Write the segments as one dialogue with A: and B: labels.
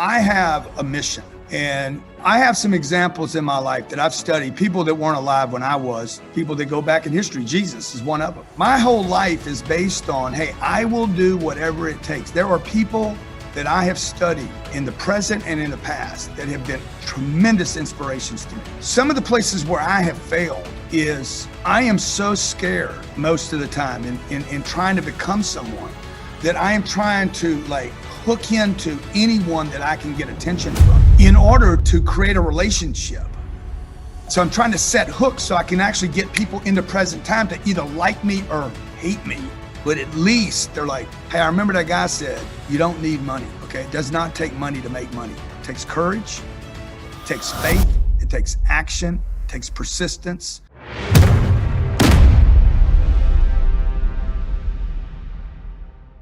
A: I have a mission, and I have some examples in my life that I've studied, people that weren't alive when I was, people that go back in history. Jesus is one of them. My whole life is based on, hey, I will do whatever it takes. There are people that I have studied in the present and in the past that have been tremendous inspirations to me. Some of the places where I have failed is I am so scared most of the time in trying to become someone that I am trying to hook into anyone that I can get attention from in order to create a relationship. So I'm trying to set hooks so I can actually get people in the present time to either like me or hate me. But at least they're like, hey, I remember that guy said, you don't need money, okay? It does not take money to make money. It takes courage, it takes faith, it takes action, it takes persistence.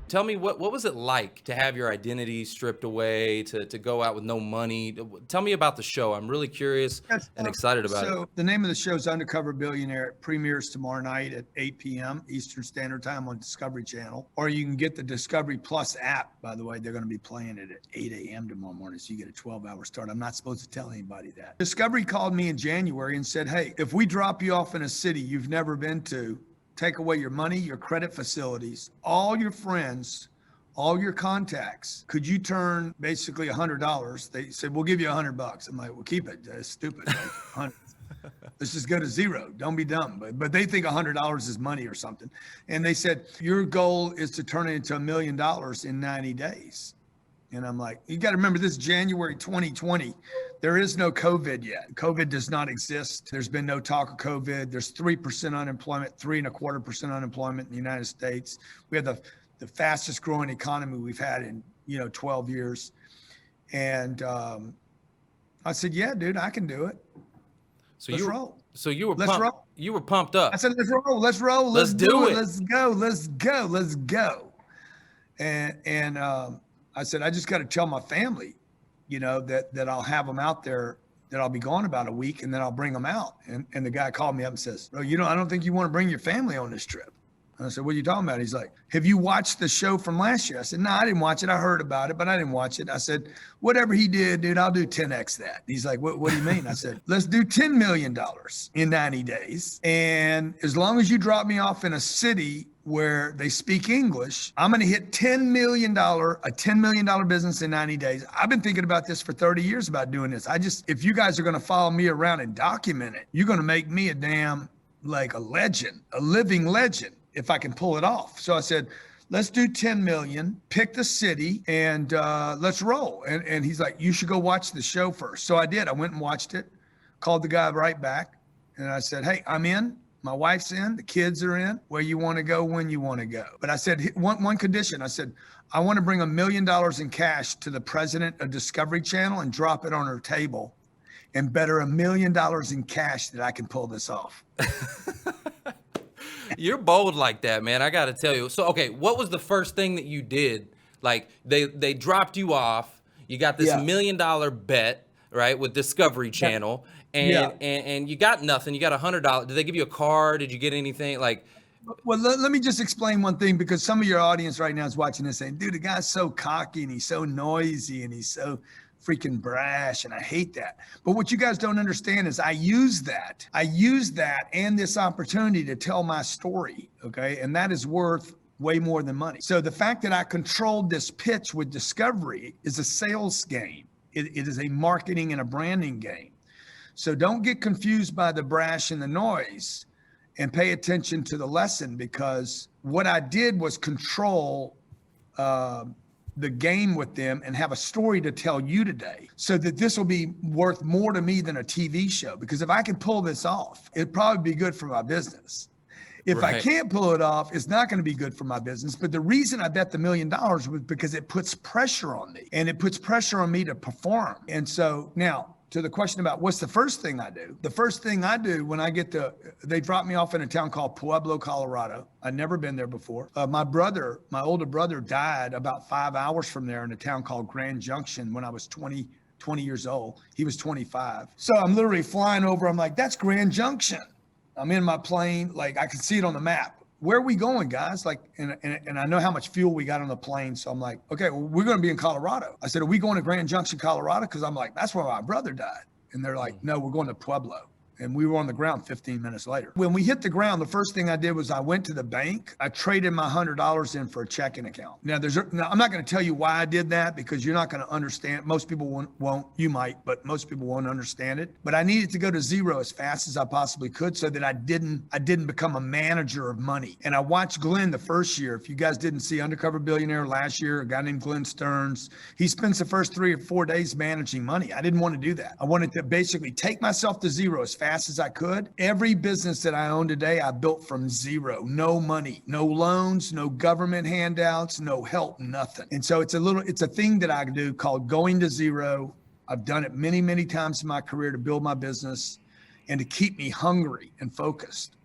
B: Tell me, what was it like to have your identity stripped away, to go out with no money? Tell me about the show. I'm really curious and excited about it.
A: So the name of the show is Undercover Billionaire. It premieres tomorrow night at 8 p.m. Eastern Standard Time on Discovery Channel. Or you can get the Discovery Plus app. By the way, they're going to be playing it at 8 a.m. tomorrow morning, so you get a 12-hour start. I'm not supposed to tell anybody that. Discovery called me in January and said, hey, if we drop you off in a city you've never been to, take away your money, your credit facilities, all your friends, all your contacts, could you turn basically $100? They said, we'll give you $100. I'm like, well, keep it. That's stupid. Let's just go to zero. Don't be dumb. But they think $100 is money or something. And they said, your goal is to turn it into $1 million in 90 days. And I'm like, you got to remember, this is January 2020. There is no COVID yet. COVID does not exist. There's been no talk of COVID. There's 3% unemployment, 3.25% unemployment in the United States. We have the fastest growing economy we've had in 12 years. And I said, yeah, dude, I can do it.
B: So
A: let's roll.
B: So you were
A: let's
B: pumped.
A: roll.
B: You were pumped up.
A: I said, let's roll. Let's roll.
B: Let's do it.
A: Let's go. Let's go. Let's go. And I said, I just got to tell my family, that I'll have them out there, that I'll be gone about a week, and then I'll bring them out. And the guy called me up and says, bro, I don't think you want to bring your family on this trip. And I said, what are you talking about? He's like, have you watched the show from last year? I said, no, I didn't watch it. I heard about it, but I didn't watch it. I said, whatever he did, dude, I'll do 10X that. He's like, what do you mean? I said, let's do $10 million in 90 days. And as long as you drop me off in a city where they speak English, I'm going to hit a $10 million business in 90 days. I've been thinking about this for 30 years about doing this. If you guys are going to follow me around and document it, you're going to make me a legend, a living legend, if I can pull it off. So I said, let's do 10 million, pick the city, and let's roll. And he's like, you should go watch the show first. So I did. I went and watched it, called the guy right back. And I said, hey, I'm in. My wife's in, the kids are in, where you want to go, when you want to go. But I said, one condition, I said, I want to bring $1 million in cash to the president of Discovery Channel and drop it on her table and bet her $1 million in cash that I can pull this off.
B: You're bold like that, man. I got to tell you. So, okay, what was the first thing that you did? Like they dropped you off. You got this $1 million bet, right, with Discovery Channel. And you got nothing. You got $100. Did they give you a car? Did you get anything?
A: Well, let me just explain one thing, because some of your audience right now is watching this saying, dude, the guy's so cocky and he's so noisy and he's so freaking brash, and I hate that. But what you guys don't understand is I use that and this opportunity to tell my story, okay? And that is worth way more than money. So the fact that I controlled this pitch with Discovery is a sales game. It is a marketing and a branding game. So don't get confused by the brash and the noise, and pay attention to the lesson, because what I did was control the game with them and have a story to tell you today, so that this will be worth more to me than a TV show. Because if I can pull this off, it'd probably be good for my business. If I can't pull it off, it's not going to be good for my business. But the reason I bet the $1 million was because it puts pressure on me, and it puts pressure on me to perform. And so now, to the question about what's the first thing I do. The first thing I do when I they drop me off in a town called Pueblo, Colorado. I'd never been there before. My older brother died about 5 hours from there in a town called Grand Junction when I was 20 years old. He was 25. So I'm literally flying over. I'm like, that's Grand Junction. I'm in my plane. Like, I can see it on the map. where are we going, guys? Like, and I know how much fuel we got on the plane. So I'm like, okay, well, we're going to be in Colorado. I said, are we going to Grand Junction, Colorado? Cause I'm like, that's where my brother died. And they're like, no, we're going to Pueblo. And we were on the ground 15 minutes later. When we hit the ground, the first thing I did was I went to the bank. I traded my $100 in for a checking account. Now, I'm not going to tell you why I did that because you're not going to understand. Most people won't. You might, but most people won't understand it. But I needed to go to zero as fast as I possibly could so that I didn't become a manager of money. And I watched Glenn the first year. If you guys didn't see Undercover Billionaire last year, a guy named Glenn Stearns, he spends the first 3 or 4 days managing money. I didn't want to do that. I wanted to basically take myself to zero as fast as I could. Every business that I own today, I built from zero. No money, no loans, no government handouts, no help, nothing. And so it's a thing that I do called going to zero. I've done it many, many times in my career to build my business and to keep me hungry and focused.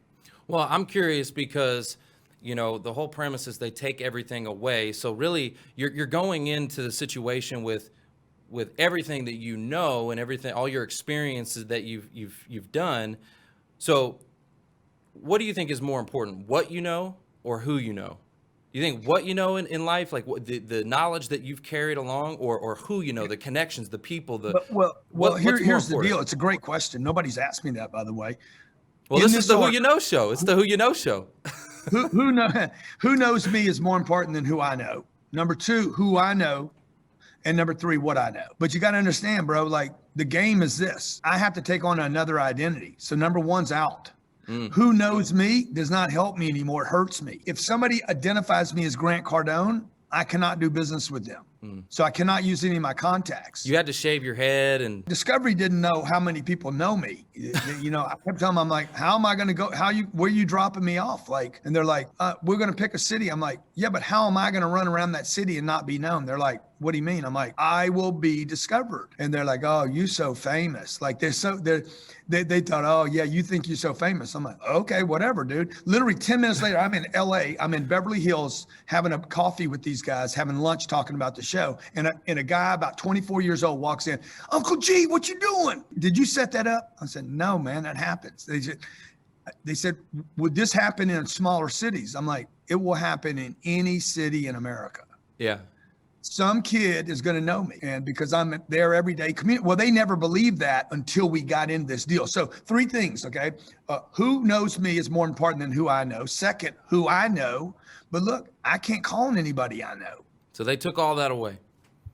B: Well, I'm curious because, the whole premise is they take everything away. So really you're going into the situation with everything that and everything, all your experiences that you've done. So what do you think is more important, what you know or who you know? You think what you know in life, like what the knowledge that you've carried along, or who you know, the connections, the people,
A: here's the deal. It's a great question. Nobody's asked me that, by the way.
B: Well, this is the Who You Know show. It's the Who You Know show.
A: Who knows me is more important than who I know. Number 2, who I know. And number 3, what I know. But you got to understand, bro, like the game is this. I have to take on another identity. So number 1's out. Who knows me does not help me anymore. It hurts me. If somebody identifies me as Grant Cardone, I cannot do business with them. So I cannot use any of my contacts.
B: You had to shave your head and
A: Discovery didn't know how many people know me. I kept telling them, I'm like, how am I going to go? Where are you dropping me off? Like, and they're like, we're going to pick a city. I'm like, yeah, but how am I going to run around that city and not be known? They're like, what do you mean? I'm like, I will be discovered. And they're like, oh, you so famous. Like they thought, oh yeah, you think you're so famous. I'm like, okay, whatever, dude. Literally 10 minutes later, I'm in LA. I'm in Beverly Hills having a coffee with these guys, having lunch, talking about the show. And a guy about 24 years old walks in, Uncle G, what you doing? Did you set that up? I said, no, man, that happens. They said, would this happen in smaller cities? I'm like, it will happen in any city in America.
B: Yeah.
A: Some kid is going to know me, and because I'm there every day. Well, they never believed that until we got into this deal. So 3 things, okay? Who knows me is more important than who I know. Second, who I know. But look, I can't call on anybody I know.
B: So they took all that away.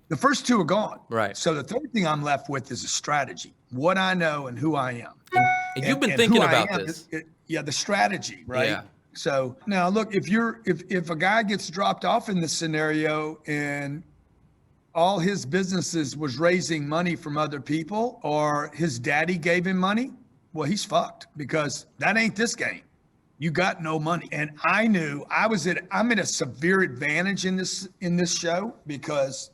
A: The first 2 are gone.
B: Right.
A: So the 3rd thing I'm left with is a strategy, what I know and who I am.
B: And you've been thinking about this.
A: The strategy, right?
B: Yeah.
A: So now look, if a guy gets dropped off in this scenario and all his businesses was raising money from other people, or his daddy gave him money, well, he's fucked, because that ain't this game. You got no money. And I knew I'm at a severe advantage in this show because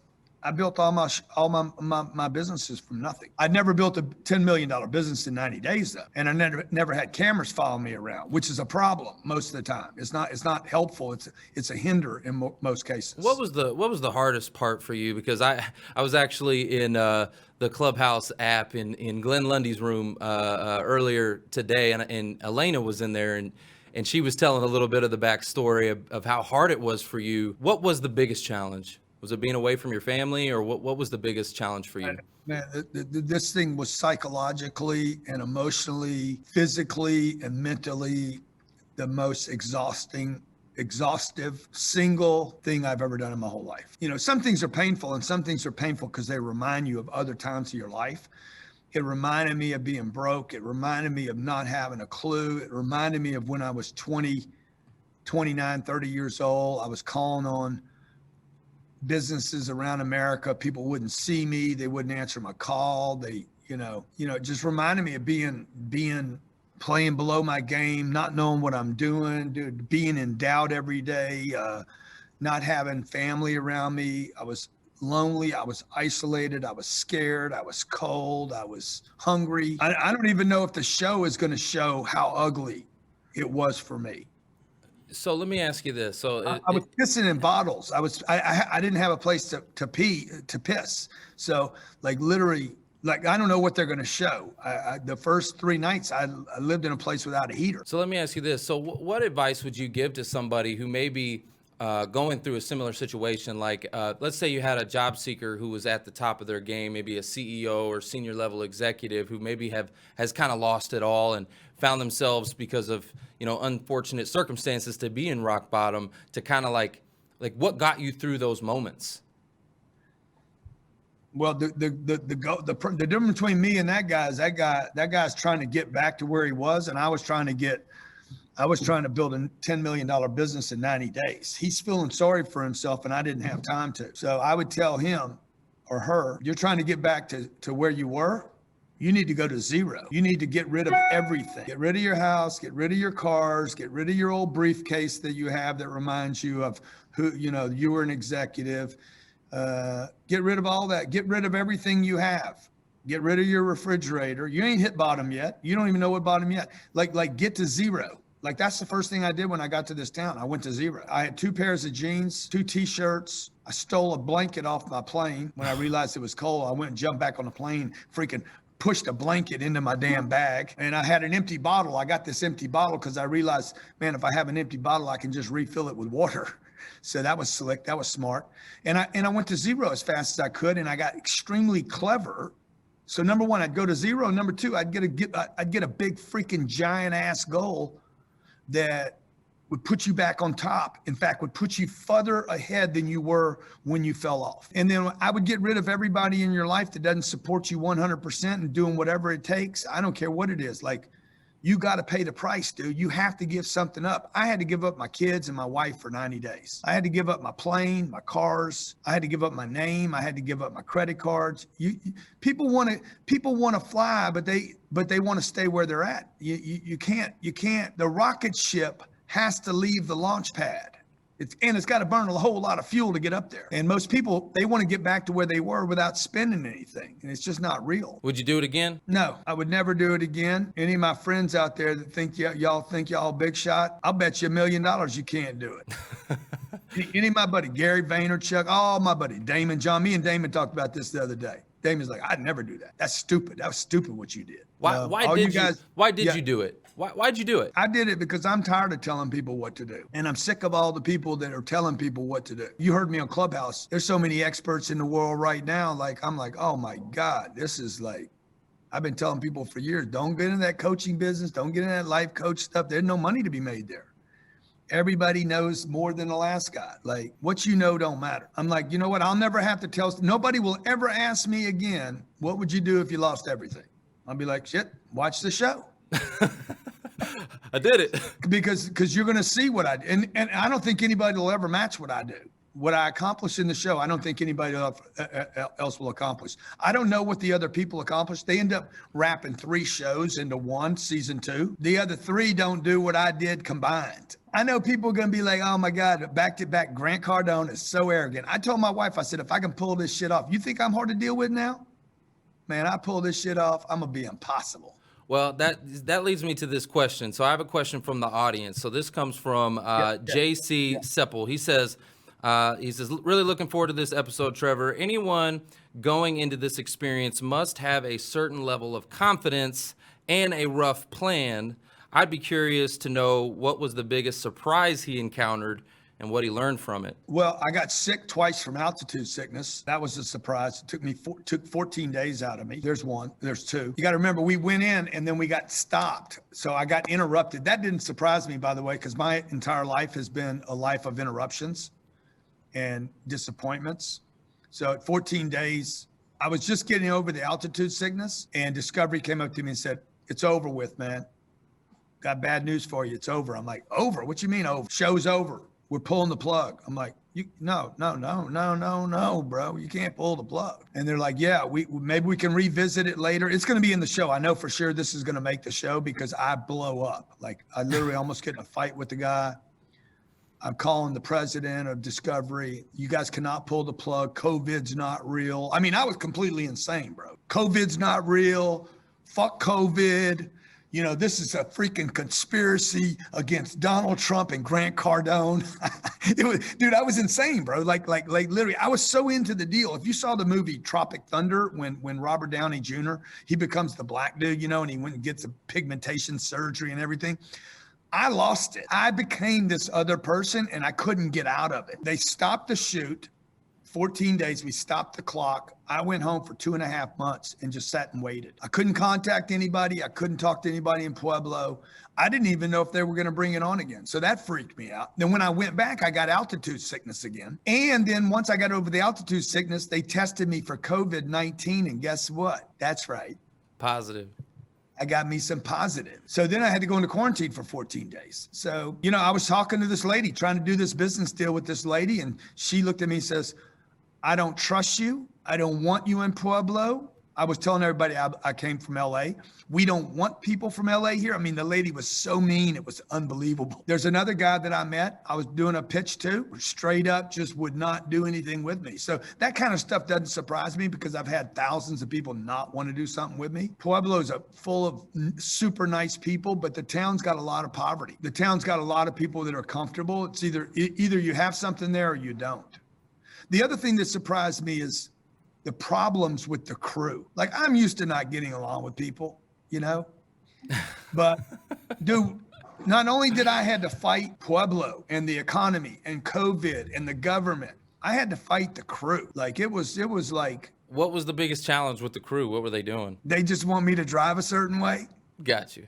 A: I built all my businesses from nothing. I never built a $10 million business in 90 days though. And I never had cameras follow me around, which is a problem most of the time. It's not helpful. It's a hinder in most cases.
B: What was the hardest part for you? Because I was actually in the Clubhouse app in Glenn Lundy's room earlier today, and Elena was in there, and she was telling a little bit of the backstory of how hard it was for you. What was the biggest challenge? Was it being away from your family, or what was the biggest challenge for you?
A: Man, this thing was psychologically and emotionally, physically and mentally the most exhaustive single thing I've ever done in my whole life. Some things are painful, and some things are painful because they remind you of other times of your life. It reminded me of being broke. It reminded me of not having a clue. It reminded me of when I was 20, 29, 30 years old. I was calling on businesses around America. People wouldn't see me. They wouldn't answer my call. It just reminded me of playing below my game, not knowing what I'm doing, dude, being in doubt every day, not having family around me. I was lonely. I was isolated. I was scared. I was cold. I was hungry. I don't even know if the show is going to show how ugly it was for me.
B: So let me ask you this. So
A: I was pissing in bottles. I didn't have a place to piss. So like literally Like, I don't know what they're going to show. The first 3 nights, I lived in a place without a heater.
B: So let me ask you this. So what advice would you give to somebody who may be going through a similar situation? Like, let's say you had a job seeker who was at the top of their game, maybe a CEO or senior level executive who maybe has kind of lost it all and found themselves because of, unfortunate circumstances to be in rock bottom, to kind of like what got you through those moments?
A: Well, the difference between me and that guy's trying to get back to where he was, and I was trying to build a $10 million business in 90 days. He's feeling sorry for himself, and I didn't have time to. So I would tell him or her, you're trying to get back to where you were. You need to go to zero. You need to get rid of everything. Get rid of your house, get rid of your cars, get rid of your old briefcase that you have that reminds you of who, you were an executive. Get rid of all that. Get rid of everything you have. Get rid of your refrigerator. You ain't hit bottom yet. You don't even know what bottom yet. Like get to zero. Like, that's the first thing I did when I got to this town. I went to zero. I had 2 pairs of jeans, 2 t-shirts. I stole a blanket off my plane. When I realized it was cold, I went and jumped back on the plane, freaking pushed a blanket into my damn bag. And I had an empty bottle. I got this empty bottle because I realized, man, if I have an empty bottle, I can just refill it with water. So that was slick. That was smart. And I went to zero as fast as I could, and I got extremely clever. So number 1, I'd go to zero. Number 2, I'd get a big freaking giant ass goal that would put you back on top. In fact, would put you further ahead than you were when you fell off. And then I would get rid of everybody in your life that doesn't support you 100% and doing whatever it takes. I don't care what it is. Like, you got to pay the price, dude. You have to give something up. I had to give up my kids and my wife for 90 days. I had to give up my plane, my cars. I had to give up my name. I had to give up my credit cards. People want to fly, but they want to stay where they're at. You can't. The rocket ship has to leave the launch pad. It's got to burn a whole lot of fuel to get up there. And most people, they want to get back to where they were without spending anything. And it's just not real.
B: Would you do it again?
A: No, I would never do it again. Any of my friends out there that think y'all big shot, I'll bet you $1 million you can't do it. Any of my buddy, Gary Vaynerchuk, all my buddy, Damon John, me and Damon talked about this the other day. Damon's like, I'd never do that. That's stupid. That was stupid what you did.
B: Why did you do it? Why'd you do it?
A: I did it because I'm tired of telling people what to do. And I'm sick of all the people that are telling people what to do. You heard me on Clubhouse. There's so many experts in the world right now. I'm like, oh my God, this is like, I've been telling people for years, don't get in that coaching business. Don't get in that life coach stuff. There's no money to be made there. Everybody knows more than the last guy. Like, what you know don't matter. I'm like, you know what? I'll never have to tell. Nobody will ever ask me again, what would you do if you lost everything? I'll be like, shit, watch the show.
B: I did it.
A: Because you're going to see what I do. And I don't think anybody will ever match what I do. What I accomplished in the show, I don't think anybody else will accomplish. I don't know what the other people accomplished. They end up wrapping 3 shows into one, season 2. The other 3 don't do what I did combined. I know people are going to be like, oh my God, back to back, Grant Cardone is so arrogant. I told my wife, I said, if I can pull this shit off, you think I'm hard to deal with now? Man, I pull this shit off, I'm going to be impossible.
B: Well, that leads me to this question. So I have a question from the audience. So this comes from JC Seppel. He says, really looking forward to this episode, Trevor. Anyone going into this experience must have a certain level of confidence and a rough plan. I'd be curious to know what was the biggest surprise he encountered and what he learned from it.
A: Well, I got sick twice from altitude sickness. That was a surprise. It took 14 days out of me. There's 1, there's 2. You got to remember, we went in and then we got stopped. So I got interrupted. That didn't surprise me, by the way, because my entire life has been a life of interruptions and disappointments. So at 14 days, I was just getting over the altitude sickness, and Discovery came up to me and said, it's over with, man. Got bad news for you. It's over. I'm like, over? What you mean over? Show's over. We're pulling the plug. I'm like, no, bro. You can't pull the plug. And they're like, yeah, maybe we can revisit it later. It's going to be in the show. I know for sure this is going to make the show because I blow up. Like, I literally almost get in a fight with the guy. I'm calling the president of Discovery. You guys cannot pull the plug. COVID's not real. I mean, I was completely insane, bro. COVID's not real. Fuck COVID. this is a freaking conspiracy against Donald Trump and Grant Cardone. Dude, I was insane, bro. Like literally, I was so into the deal. If you saw the movie Tropic Thunder, when Robert Downey Jr., he becomes the black dude, and he went and gets a pigmentation surgery and everything. I lost it. I became this other person and I couldn't get out of it. They stopped the shoot. 14 days, we stopped the clock. I went home for 2.5 months and just sat and waited. I couldn't contact anybody. I couldn't talk to anybody in Pueblo. I didn't even know if they were going to bring it on again. So that freaked me out. Then when I went back, I got altitude sickness again. And then once I got over the altitude sickness, they tested me for COVID-19. And guess what? That's right.
B: Positive.
A: I got me some positive. So then I had to go into quarantine for 14 days. So, I was talking to this lady, trying to do this business deal with this lady. And she looked at me and says, I don't trust you. I don't want you in Pueblo. I was telling everybody I came from LA. We don't want people from LA here. I mean, the lady was so mean. It was unbelievable. There's another guy that I met. I was doing a pitch to, straight up just would not do anything with me. So that kind of stuff doesn't surprise me because I've had thousands of people not want to do something with me. Pueblo's full of super nice people, but the town's got a lot of poverty. The town's got a lot of people that are comfortable. It's either you have something there or you don't. The other thing that surprised me is the problems with the crew. Like, I'm used to not getting along with people, but dude, not only did I had to fight Pueblo and the economy and COVID and the government, I had to fight the crew. Like it was like.
B: What was the biggest challenge with the crew? What were they doing?
A: They just want me to drive a certain way.
B: Got you.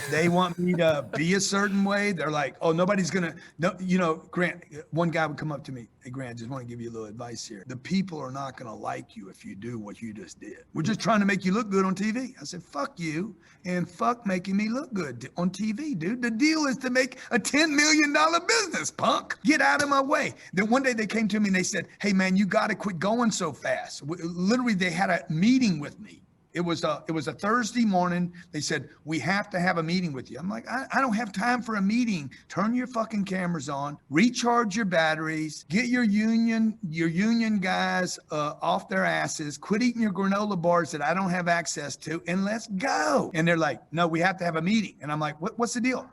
A: They want me to be a certain way. They're like, oh, nobody's going to, no, Grant, one guy would come up to me. Hey, Grant, just want to give you a little advice here. The people are not going to like you if you do what you just did. We're just trying to make you look good on TV. I said, fuck you and fuck making me look good on TV, dude. The deal is to make a $10 million business, punk. Get out of my way. Then one day they came to me and they said, hey, man, you got to quit going so fast. Literally, they had a meeting with me. It was a Thursday morning. They said, we have to have a meeting with you. I'm like, I don't have time for a meeting. Turn your fucking cameras on, recharge your batteries, get your union guys off their asses, quit eating your granola bars that I don't have access to, and let's go. And they're like, no, we have to have a meeting. And I'm like, what's the deal?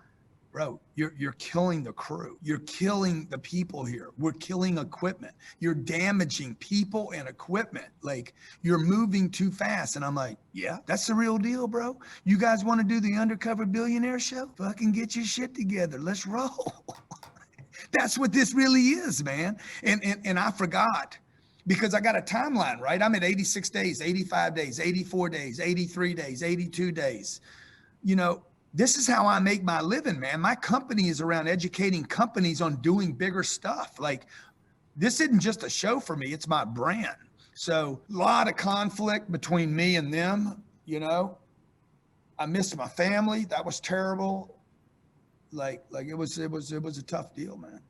A: Bro, you're killing the crew. You're killing the people here. We're killing equipment. You're damaging people and equipment. Like, you're moving too fast. And I'm like, yeah, that's the real deal, bro. You guys want to do the Undercover Billionaire show? Fucking get your shit together. Let's roll. That's what this really is, man. And I forgot. Because I got a timeline, right? I'm at 86 days, 85 days, 84 days, 83 days, 82 days. This is how I make my living, man. My company is around educating companies on doing bigger stuff. Like, this isn't just a show for me, it's my brand. So a lot of conflict between me and them, I missed my family. That was terrible. Like it was a tough deal, man.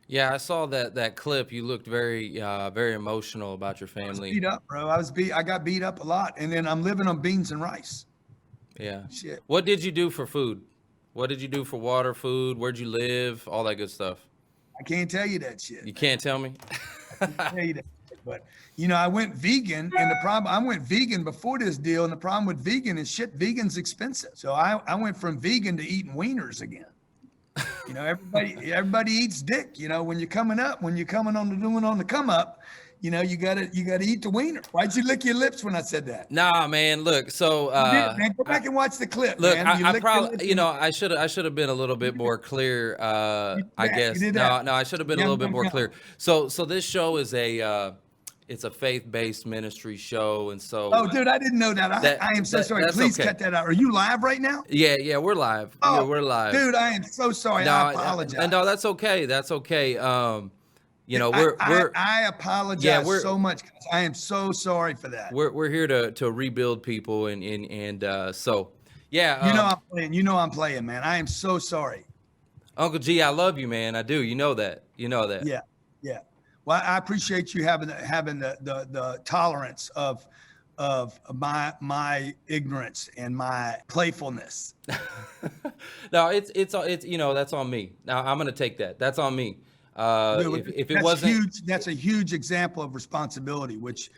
B: Yeah, I saw that clip. You looked very emotional about your family.
A: I was beat up, bro. I got beat up a lot. And then I'm living on beans and rice.
B: Yeah.
A: Shit.
B: What did you do for food? What did you do for water, food? Where'd you live? All that good stuff.
A: I can't tell you that shit.
B: You can't tell me?
A: I can't tell you that shit. But, I went vegan, and I went vegan before this deal, and the problem with vegan is vegan's expensive. So I went from vegan to eating wieners again. Everybody eats dick, when you're coming on the come up. You gotta eat the wiener. Why'd you lick your lips when I said that?
B: Nah, man. Look, so
A: man, go back and watch the clip.
B: Look,
A: man.
B: I probably, I should have been a little bit more clear. I guess no, I should have been a little bit more clear. So this show is it's a faith-based ministry show, and so.
A: Oh, dude, I didn't know that. I am so sorry. Please cut that out. Are you live right now?
B: Yeah, we're live.
A: Oh,
B: yeah, we're live.
A: Dude, I am so sorry. I apologize.
B: No, that's okay. That's okay.
A: I apologize so much. I am so sorry for that.
B: We're here to rebuild people and so yeah.
A: I'm playing, man. I am so sorry.
B: Uncle G, I love you, man. I do. You know that.
A: Yeah. Well, I appreciate you having the tolerance of my ignorance and my playfulness.
B: No, it's that's on me. Now I'm gonna take that. That's on me. If it wasn't
A: huge, that's a huge example of responsibility, which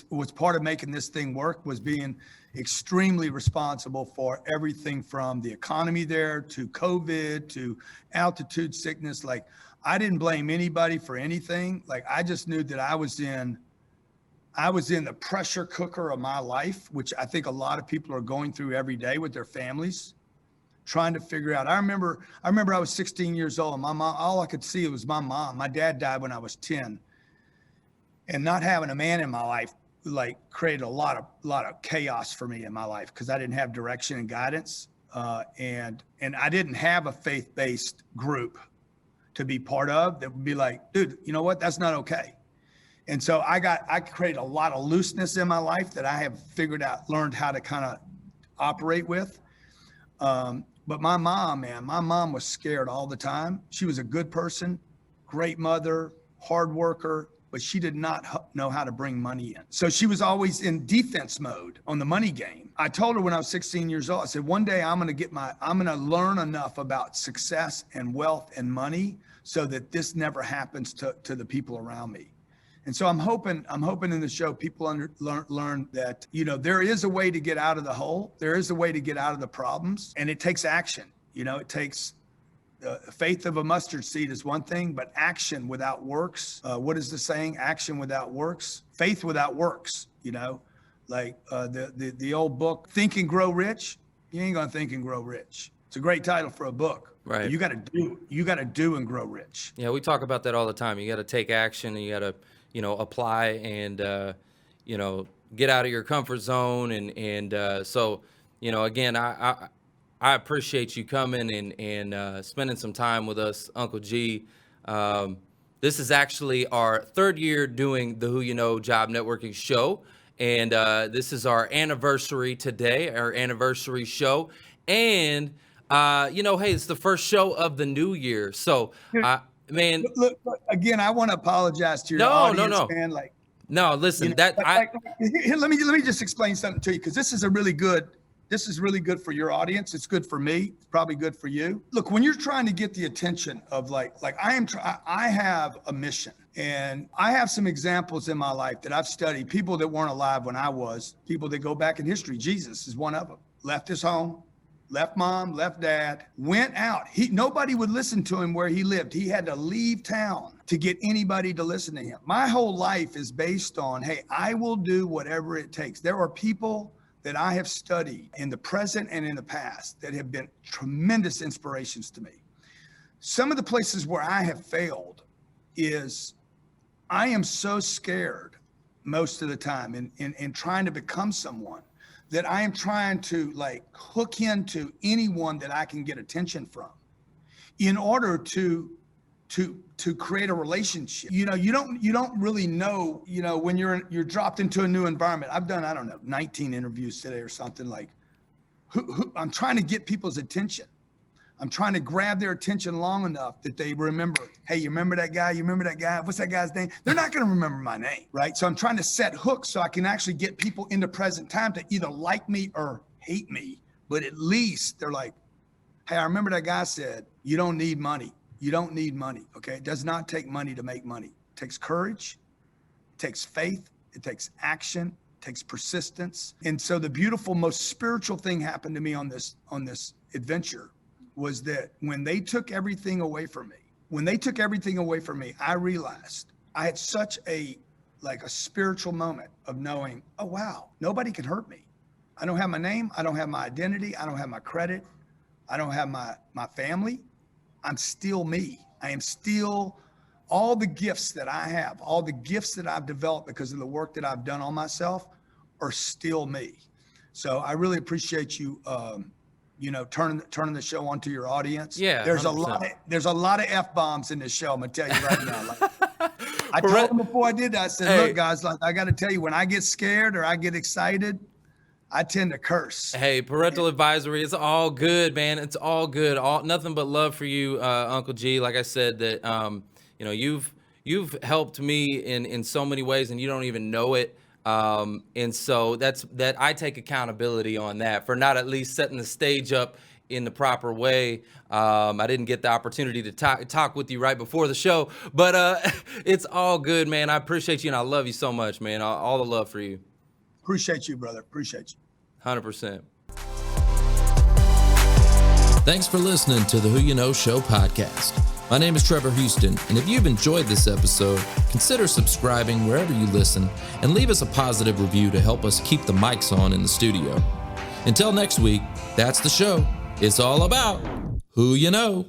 A: was part of making this thing work, was being extremely responsible for everything from the economy there to COVID to altitude sickness. Like, I didn't blame anybody for anything. Like, I just knew that I was in the pressure cooker of my life, which I think a lot of people are going through every day with their families, trying to figure out. I remember I was 16 years old, and my mom, all I could see was my mom. My dad died when I was 10. And not having a man in my life like created a lot of chaos for me in my life, because I didn't have direction and guidance, and I didn't have a faith-based group to be part of that would be like, dude, you know what? That's not okay. And so I created a lot of looseness in my life that I have learned how to kind of operate with. But my mom was scared all the time. She was a good person, great mother, hard worker, but she did not know how to bring money in. So she was always in defense mode on the money game. I told her when I was 16 years old, I said, one day I'm going to learn enough about success and wealth and money so that this never happens to the people around me. And so I'm hoping in the show people learn that, you know, there is a way to get out of the hole. There is a way to get out of the problems, and it takes action. You know, it takes the faith of a mustard seed is one thing, but action without works. What is the saying? Action without works, faith without works. You know, like the old book, Think and Grow Rich. You ain't gonna think and grow rich. It's a great title for a book.
B: Right.
A: You got to do and grow rich.
B: Yeah, we talk about that all the time. You got to take action, and you got to, you know, apply and, you know, get out of your comfort zone. And so, you know, again, I appreciate you coming and spending some time with us, Uncle G. This is actually our third year doing the Who You Know Job Networking Show. And this is our anniversary today, our anniversary show. And, you know, hey, it's the first show of the new year. So, man,
A: look, again, I want to apologize to your audience, man. Like,
B: no, listen,
A: you know,
B: here,
A: let me just explain something to you, because this is really good for your audience. It's good for me. It's probably good for you. Look, when you're trying to get the attention of like I have a mission, and I have some examples in my life that I've studied, people that weren't alive when I was, people that go back in history. Jesus is one of them. Left his home, left mom, left dad, went out. Nobody would listen to him where he lived. He had to leave town to get anybody to listen to him. My whole life is based on, hey, I will do whatever it takes. There are people that I have studied in the present and in the past that have been tremendous inspirations to me. Some of the places where I have failed is I am so scared most of the time in trying to become someone that I am trying to like hook into anyone that I can get attention from in order to create a relationship. You know, you don't really know, you know, when you're dropped into a new environment. I've done, I don't know, 19 interviews today or something. Like, who I'm trying to get people's attention. I'm trying to grab their attention long enough that they remember, hey, you remember that guy? You remember that guy? What's that guy's name? They're not going to remember my name, right? So I'm trying to set hooks so I can actually get people into present time to either like me or hate me. But at least they're like, hey, I remember that guy said, you don't need money. You don't need money, okay? It does not take money to make money. It takes courage, it takes faith, it takes action, it takes persistence. And so the beautiful, most spiritual thing happened to me on this adventure was that when they took everything away from me, I realized I had such a spiritual moment of knowing, oh, wow, nobody can hurt me. I don't have my name. I don't have my identity. I don't have my credit. I don't have my family. I'm still me. I am still all the gifts that I have, all the gifts that I've developed because of the work that I've done on myself are still me. So I really appreciate you, you know, turning the show on to your audience.
B: Yeah,
A: there's
B: 100%.
A: there's a lot of F-bombs in this show. I'm gonna tell you right now. Like, I told them before I did that, I said, hey, look, guys, like, I got to tell you, when I get scared or I get excited, I tend to curse.
B: Hey, parental advisory. It's all good, man. It's all good. Nothing but love for you, Uncle G. Like I said, that you know, you've helped me in so many ways, and you don't even know it. And so that I take accountability on that for not at least setting the stage up in the proper way. I didn't get the opportunity to talk with you right before the show, but it's all good, man. I appreciate you, and I love you so much, man. All the love for you.
A: Appreciate you, brother. Appreciate you.
B: 100%.
C: Thanks for listening to the Who You Know Show podcast. My name is Trevor Houston, and if you've enjoyed this episode, consider subscribing wherever you listen and leave us a positive review to help us keep the mics on in the studio. Until next week, that's the show. It's all about who you know.